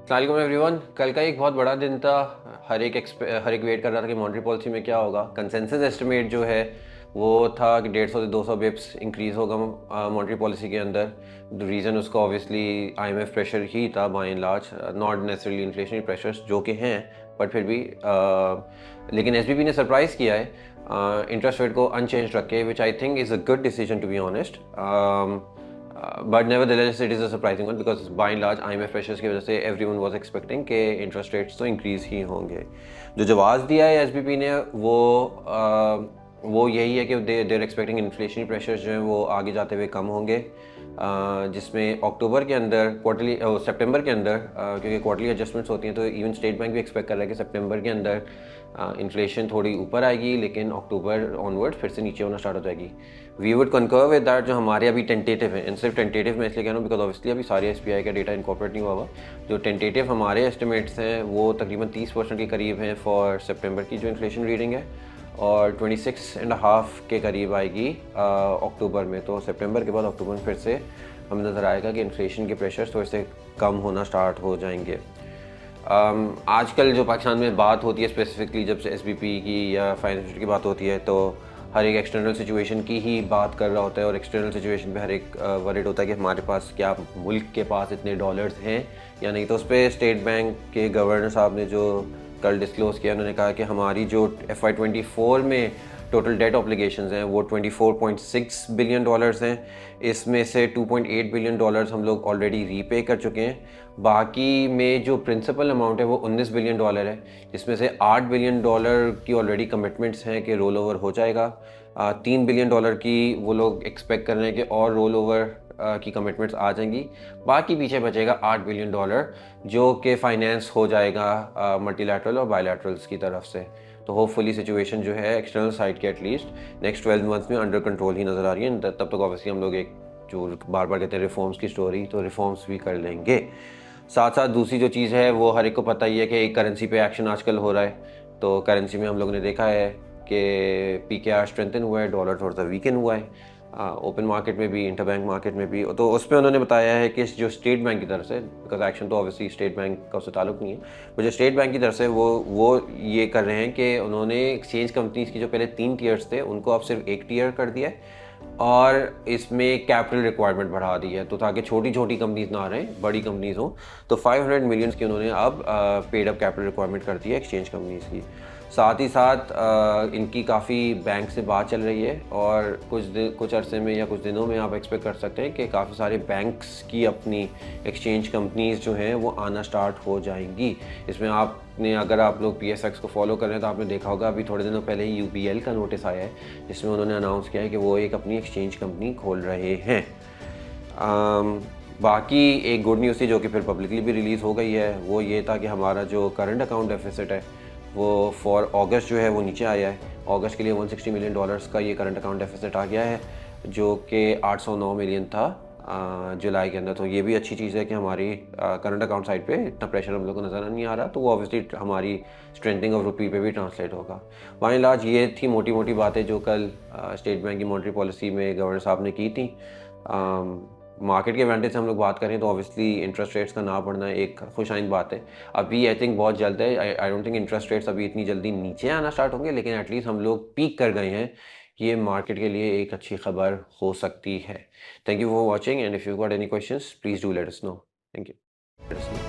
अस्सलाम एवरीवन। कल का एक बहुत बड़ा दिन था। हर एक वेट कर रहा था कि मॉनेटरी पॉलिसी में क्या होगा। कंसेंसस एस्टिमेट जो है वो था कि 150 से 200 बिप्स इंक्रीज़ होगा मॉनेटरी पॉलिसी के अंदर। द रीज़न उसका ऑब्वियसली आईएमएफ प्रेशर ही था by and large, not necessarily inflationary pressures जो कि हैं, बट फिर भी लेकिन एसबीपी ने सरप्राइज़ किया है इंटरेस्ट रेट को अनचेंज रख के, which I think is a good decision to be honest. But nevertheless it is a surprising one because by and large IMF pressures की वजह से एवरीवन वाज एक्सपेक्टिंग कि इंटरेस्ट रेट्स तो increase ही होंगे। जो जवाब दिया है एसबीपी ने वो यही है कि देर एक्सपेक्टिंग इन्फ्लेशनरी प्रेशर्स जो हैं वो आगे जाते हुए कम होंगे, जिसमें अक्टूबर के अंदर क्वार्टरली सितंबर के अंदर क्योंकि क्वार्टरली एडजस्टमेंट्स होती हैं, तो इवन स्टेट बैंक भी एक्सपेक्ट कर रहा है कि सितंबर के अंदर इन्फ्लेशन थोड़ी ऊपर आएगी, लेकिन अक्टूबर ऑनवर्ड फिर से नीचे होना स्टार्ट हो जाएगी। वी वुड कंकर विद दैट। जो हमारे अभी टेंटेटिव है, इन सिर्फ टेंटेटिव मैं इसलिए कह रहा हूँ बिकॉज ऑब्वियसली अभी सारे एसबीआई का डेटा इनकॉर्पोरेट नहीं हुआ हुआ। जो टेंटेटिव हमारे एस्टिमेट्स हैं वो तकरीबन 30% के करीब हैं फॉर सितंबर की जो इन्फ्लेशन रीडिंग है, और 26.5 के करीब आएगी अक्टूबर में। तो सितंबर के बाद अक्टूबर में फिर से हमें नज़र आएगा कि इन्फ्लेशन के प्रेशर्स थोड़े से कम होना स्टार्ट हो जाएंगे। आजकल जो पाकिस्तान में बात होती है स्पेसिफिकली जब से एसबीपी की या फाइनेंस की बात होती है, तो हर एक एक्सटर्नल सिचुएशन की ही बात कर रहा होता है, और एक्सटर्नल सिचुएशन पे हर एक वरीड होता है कि हमारे पास क्या मुल्क के पास इतने डॉलर्स हैं या नहीं। तो उस पर स्टेट बैंक के गवर्नर साहब ने जो कल डिस्क्लोज़ किया, उन्होंने कहा कि हमारी जो FY24 में टोटल डेट ऑब्लिगेशंस हैं वो 24.6 बिलियन डॉलर्स हैं। इसमें से 2.8 बिलियन डॉलर्स हम लोग ऑलरेडी रीपे कर चुके हैं। बाकी में जो प्रिंसिपल अमाउंट है वो 19 बिलियन डॉलर है, जिसमें से 8 बिलियन डॉलर की ऑलरेडी कमिटमेंट्स हैं कि रोल ओवर हो जाएगा। 3 बिलियन डॉलर की वो लोग एक्सपेक्ट कर रहे हैं कि और रोल ओवर की कमिटमेंट्स आ जाएंगी। बाकी पीछे बचेगा 8 बिलियन डॉलर जो कि फाइनेंस हो जाएगा मल्टीलैटरल और बायलैटरल्स की तरफ से। तो होपफुली सिचुएशन जो है एक्सटर्नल साइड के एटलीस्ट नेक्स्ट 12 मंथ्स में अंडर कंट्रोल ही नज़र आ रही है। तब तक ऑब्वियसली हम लोग एक जो बार बार कहते हैं रिफॉर्म्स की स्टोरी, तो रिफॉर्म्स भी कर लेंगे। साथ साथ दूसरी जो चीज़ है वो हर एक को पता ही है कि एक करेंसी पे एक्शन आजकल हो रहा है। तो करेंसी में हम लोग ने देखा है कि PKR स्ट्रेंथन हुआ है, डॉलर थोड़ा सा वीकन हुआ है ओपन मार्केट में भी, इंटरबैंक मार्केट में भी। तो उस पर उन्होंने बताया है कि जो स्टेट बैंक की तरफ से, बिकॉज एक्शन तो ऑब्वियसली स्टेट बैंक का उससे ताल्लुक नहीं है, वो जो स्टेट बैंक की तरफ से वो ये कर रहे हैं कि उन्होंने एक्सचेंज कंपनीज की जो पहले 3 टियर्स थे उनको अब सिर्फ 1 टियर कर दिया है, और इसमें कैपिटल रिक्वायरमेंट बढ़ा दी है, तो ताकि छोटी छोटी कंपनीज ना रहें, बड़ी कंपनीज हों। तो 500 मिलियंस की उन्होंने अब पेड अप कैपिटल रिक्वायरमेंट कर दी है एक्सचेंज कंपनीज की। साथ ही साथ इनकी काफ़ी बैंक से बात चल रही है, और कुछ अरसे में या कुछ दिनों में आप एक्सपेक्ट कर सकते हैं कि काफ़ी सारे बैंक्स की अपनी एक्सचेंज कंपनीज जो हैं वो आना स्टार्ट हो जाएंगी। इसमें आपने, अगर आप लोग PSX को फॉलो कर रहे हैं तो आपने देखा होगा अभी थोड़े दिनों पहले ही UBL का नोटिस आया है जिसमें उन्होंने अनाउंस किया है कि वो एक अपनी एक्सचेंज कंपनी खोल रहे हैं। बाकी एक गुड न्यूज़ थी जो कि फिर पब्लिकली भी रिलीज़ हो गई है, वो ये था कि हमारा जो करंट अकाउंट डेफिसिट है वो फॉर अगस्त जो है वो नीचे आया है। अगस्त के लिए 160 मिलियन डॉलर्स का ये करंट अकाउंट डेफिसिट आ गया है, जो कि 809 मिलियन था जुलाई के अंदर। तो ये भी अच्छी चीज़ है कि हमारी करंट अकाउंट साइड पे इतना प्रेशर हम लोग को नज़र नहीं आ रहा, तो वो ऑब्वियसली हमारी स्ट्रेंथनिंग ऑफ रुपी पे भी ट्रांसलेट होगा। बाय एंड लार्ज ये थी मोटी मोटी बातें जो कल स्टेट बैंक की मॉनेटरी पॉलिसी में गवर्नर साहब ने की थी। मार्केट के एडवांटेज से हम लोग बात करें तो ऑब्वियसली इंटरेस्ट रेट्स का ना बढ़ना एक खुशाइन बात है। अभी आई थिंक बहुत जल्द है, I don't think interest rates अभी इतनी जल्दी नीचे आना स्टार्ट होंगे, लेकिन एटलीस्ट हम लोग पीक कर गए हैं। ये मार्केट के लिए एक अच्छी खबर हो सकती है। Thank you for watching, and if you got any questions please do let us know. Thank you.